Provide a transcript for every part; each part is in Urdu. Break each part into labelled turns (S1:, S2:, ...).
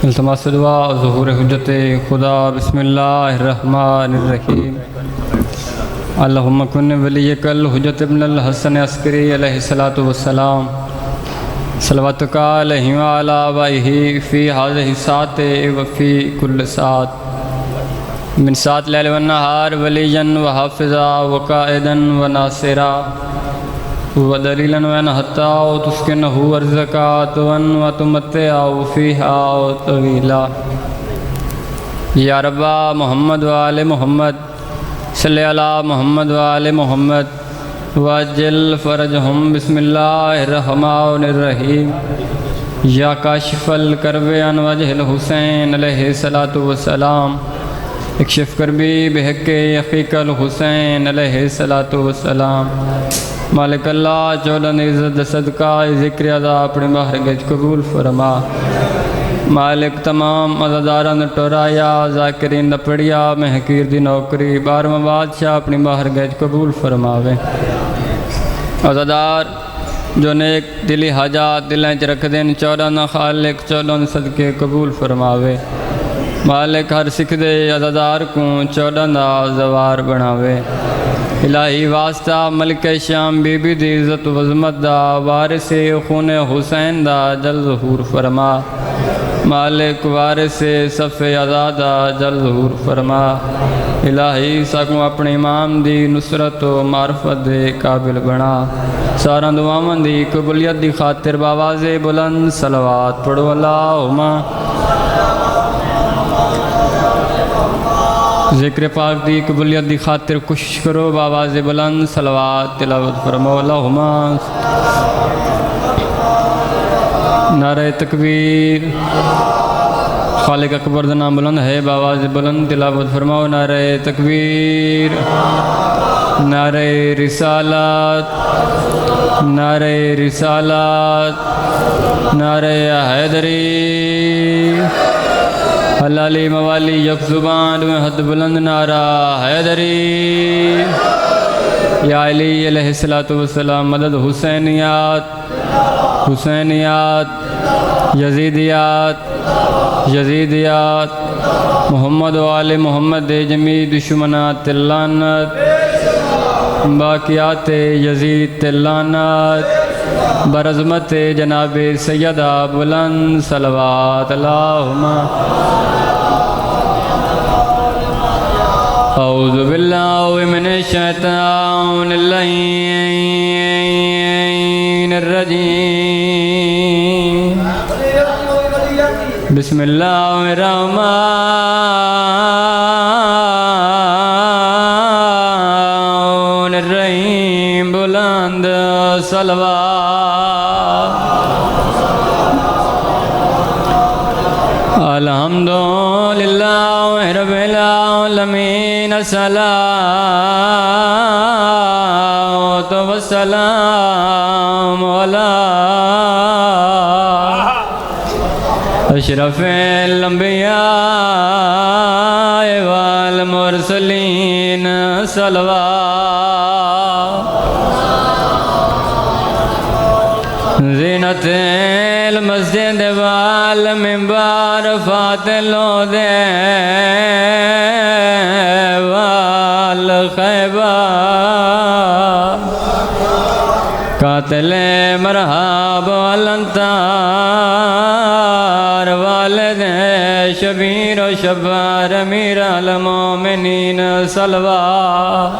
S1: التماس دعا ظہور حجت خدا بسم اللہ الرحمن الرحیم اللہم کن ولیک الحجت ابن الحسن عسکری علیہ السلام صلواتک علیہ وعلی آبائہ فی ہذہ الساعۃ وفی کل ساعۃ من ساعۃ لیل والنہار ولیاً وحافظا وقائدا وناصرا ودلیلا ونحتا وتسکنہ ارزقا وتمتعا فیہا طویلا یا رب محمد وآل محمد صلی علی محمد وآل محمد وعجل فرجہم بسم اللہ الرحمن الرحیم یا کاشف الکرب عن وجہ الحسین علیہ السلام اکشف کربی بحق اخیک الحسین علیہ السلام مالک اللہ چولن عزت صدقہ ذکر ادا اپنے باہر گج قبول فرما مالک تمام عزاداران ٹورایا ذاکرین دپڑیا میں حقیر دی نوکری بارہواں بادشاہ اپنی باہر گج قبول فرماوے عزادار جو نیک دلی حاجات دلیں چ رکھ دین چودن خالق چودن صدقے قبول فرماوے مالک ہر سکھ دے عزادار کو چودن زوار بناوے الہی واسطہ ملک شام بی بی دی عزت و عظمت دا وارث خون حسین دا جل ظہور فرما مالک وارث صف عزادہ جل ظہور فرما الہی ساکوں اپنے امام دی نصرت و معرفت دے قابل بنا سارا دعاواں دی قبولیت دی خاطر باواز بلند صلوات پڑھو اللہم ذکر پاک دی قبولیت دی خاطر کوشش کرو باواز بلند صلوات تلاوت فرمو اللہم نعرہ تکبیر خالق اکبر دا نام بلند ہے باواز بلند تلاوت فرماؤ نعرہ تکبیر نعرہ رسالت نعرہ رسالت نعرہ حیدری حلالی موالی یک زبان میں حد بلند نعرہ حیدری یا علی علیہ السلام مدد حسینیات حسینیات یزیدیات یزیدیات محمد و آل محمد جمیع دشمنات اللعنت باقیات یزید اللعنت برعظمت جناب سیدہ بلند صلوات اللہم اعوذ باللہ من الشیطان اللعین الرجیم بسم اللہ الرحمن الرحیم بلند صلوات الحمدللہ رب العالمین الصلاۃ والسلام علی اشرف الانبیاء والمرسلین صلوات زینت المسجد والمنبر فاتل دے والخیبہ قاتل مرحب والانتار والد شبیر و شبار امیر المومنین صلوات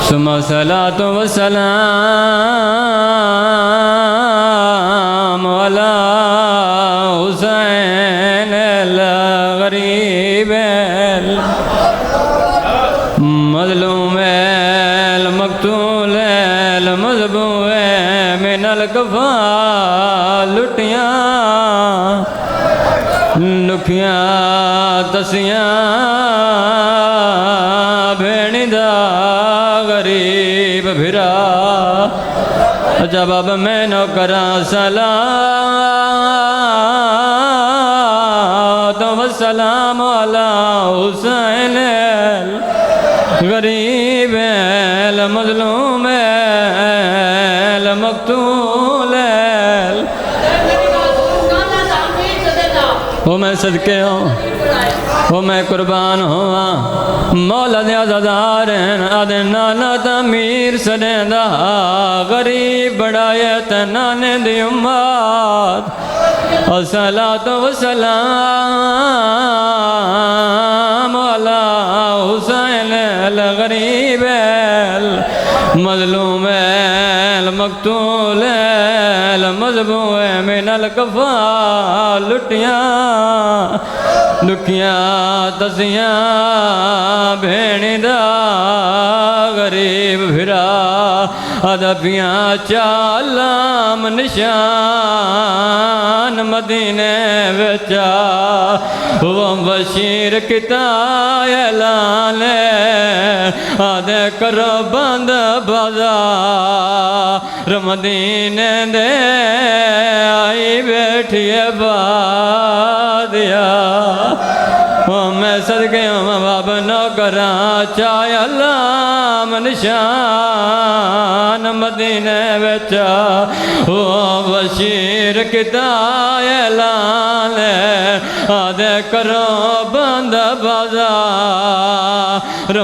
S1: ثم صلاة والسلام على حسین الغریب المظلوم المقتول المذبوح من الکفا لٹیاں لکھیاں تسیاں بھیڑی دا غریب بھرا جواب میں نو کرا صلاۃ والسلام علی حسین غریب المظلوم المقتول وہ میں صدقے ہوں وہ میں قربان ہوا مولا دے عزادار آدھے نانا تعمیر سڑیں دا غریب بڑھائے تنانے دی امات الصلاة والسلام علی حسین الغریب المظلوم المقتول المذبوح من الکفا لٹیاں دسیاں بھینی دا غریب بھرا ادبیاں چالام نشان مدینے وچا وہ بشیر کتا اعلان آدھے کرو بند بازار مدینے دے آئی بیٹھیے بادیا میں صدقے ہوں باب نوکراں چاہے علام نشان مدینے وچا وہ بشیر کتا اعلان آدھے کرو بند بازار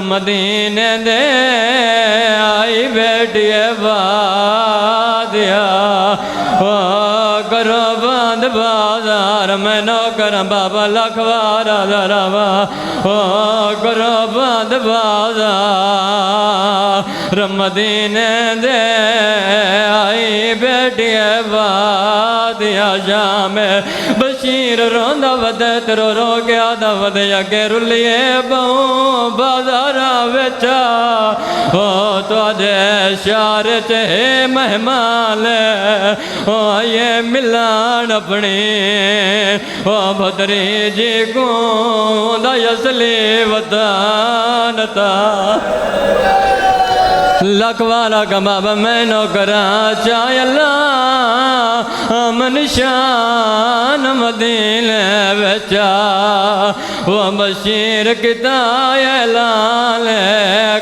S1: مدینے دے آئی بیٹھیے بادیا کرو بند بازار میں نوکر بابا لکھوارا ذراوا کرو بند بازار مدینے دے آئی بیٹھیے بادیا شام بشیر روندہ ودت رو رو گیا دا ودیا کے رلیے بہوں بازارہ وچا تو آدھے شار چہے مہمان آئیے ملان اپنی بھدری جی کو دا یسلی وطانتا لکھوارا کا بابا میں نوکراں چاہے اللہ امن شان مدینے وچا وہ بشیر کتا اعلان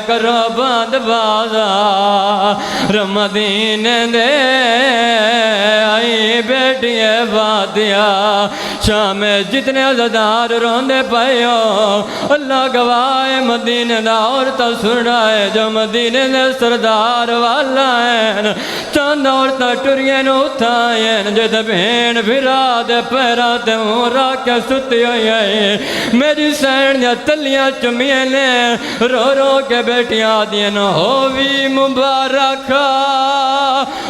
S1: کرو بند بازار مدینے دے آئی بیٹھیے بادیا شام جتنے عزادار روندے پائیو اللہ گواہ مدینے دا عورتہ سنائے جو مدینے دے سردار والا ہیں چاند عورتہ ٹرین اٹھائیں جد بھین بھرا دے پیرا دے مورا کے ستی ہوئی ہے میری سین یا تلیاں چمیے نے رو رو کے بیٹیاں دین ہووی مبارکہ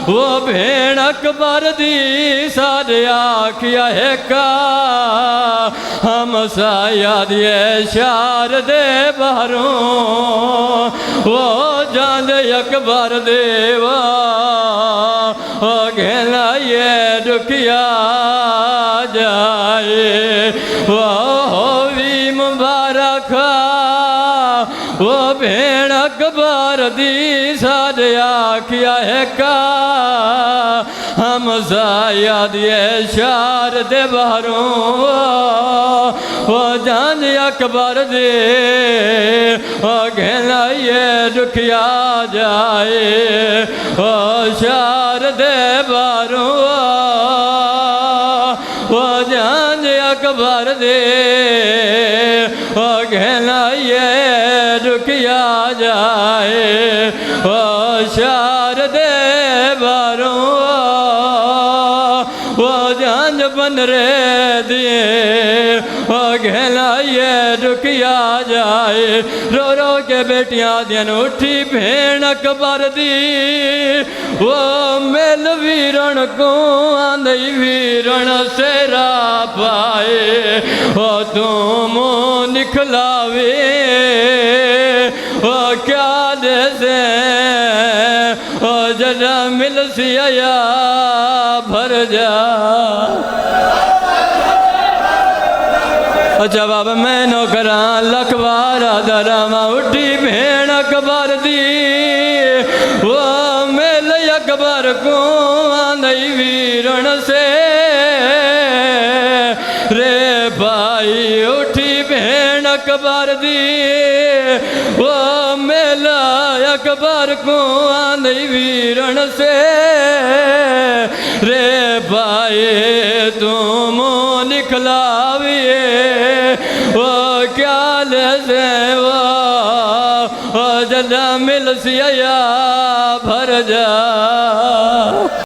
S1: وہ بھین اکبر دی سارے آکھیا ہے کا ہم سایہ دیے شار دے بہروں وہ جاند اکبر دیوا گھنا یہ رکیا جائے وہ ہووی مبارکہ وہ بھین اکبر دی سارے آکھیا ہے کا ہم سایہ دیے شار دے بہروں وہ جان اکبر دے گھنا یہ رکھیا جائے شار دے بہروں وہ جان اکبر دے گھنا یہ رکھیا جائے شار دے بہروں وہ جان بن رے دیے گھنا یہ رکیا جائے رو رو کے بیٹیاں دین اٹھی بھین اکبر دی وہ میل ویرن کو آندھئی ویرن سیرا پائے وہ تم نکھلاوے وہ کیا جیسے وہ ججا مل سیا بھر جا جواب میں نوکراں لکھوارا دراما اٹھی بھین اکبر دی وہ میل اکبر کو آندھئی ویرن سے رے بھائی اٹھی بھین اکبر دی وہ میل اکبر کو آندھئی ویرن سے رے بھائی تم کھلاویے وہ کیا لے وہ جل مل سی بھر جا